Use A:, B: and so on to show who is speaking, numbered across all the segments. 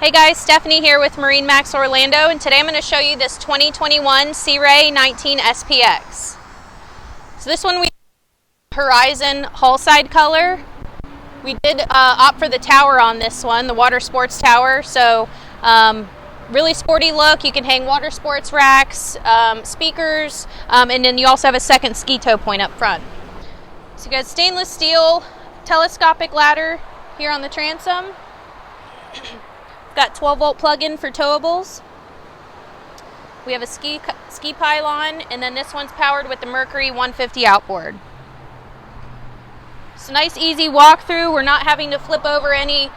A: Hey guys, Stephanie here with MarineMax Orlando, and today I'm going to show you this 2021 Sea Ray 19 SPX. So this one we Horizon hull side color. We did opt for the tower on this one, the water sports tower. So really sporty look. You can hang water sports racks, speakers, and then you also have a second ski tow point up front. So you got stainless steel telescopic ladder here on the transom. Got 12-volt plug-in for towables. We have a ski pylon, and then this one's powered with the Mercury 150 outboard. It's a nice, easy walkthrough. We're not having to flip over any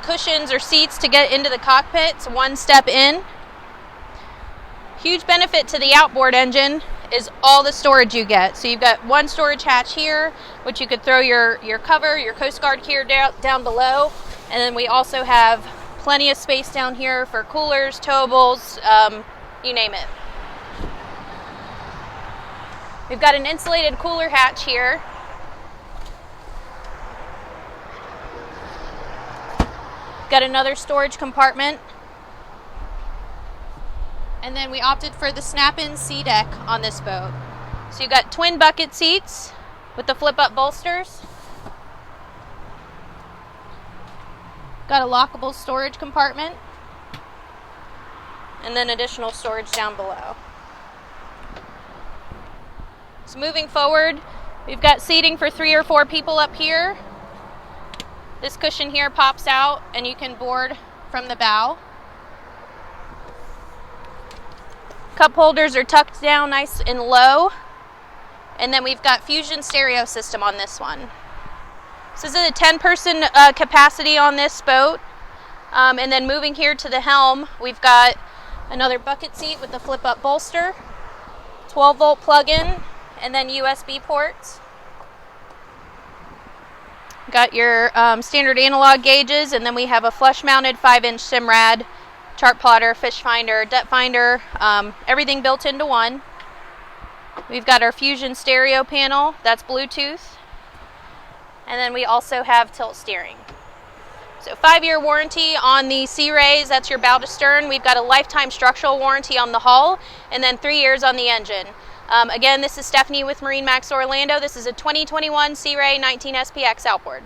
A: cushions or seats to get into the cockpit. It's one step in. Huge benefit to the outboard engine is all the storage you get. So you've got one storage hatch here, which you could throw your cover, your Coast Guard gear down below. And then we also have plenty of space down here for coolers, towables, you name it. We've got an insulated cooler hatch here. Got another storage compartment. And then we opted for the snap-in sea deck on this boat. So you've got twin bucket seats with the flip-up bolsters. Got a lockable storage compartment, and then additional storage down below. So moving forward, we've got seating for 3 or 4 people up here. This cushion here pops out and you can board from the bow. Cup holders are tucked down nice and low. And then we've got Fusion stereo system on this one. So this is a 10-person capacity on this boat. And then moving here to the helm, we've got another bucket seat with the flip-up bolster, 12-volt plug-in, and then USB ports. Got your standard analog gauges, and then we have a flush-mounted 5-inch Simrad, chart plotter, fish finder, depth finder, everything built into one. We've got our Fusion stereo panel, that's Bluetooth. And then we also have tilt steering. So 5-year warranty on the Sea Rays, that's your bow to stern. We've got a lifetime structural warranty on the hull, and then 3 years on the engine. Again, this is Stephanie with MarineMax Orlando. This is a 2021 Sea Ray 19 SPX outboard.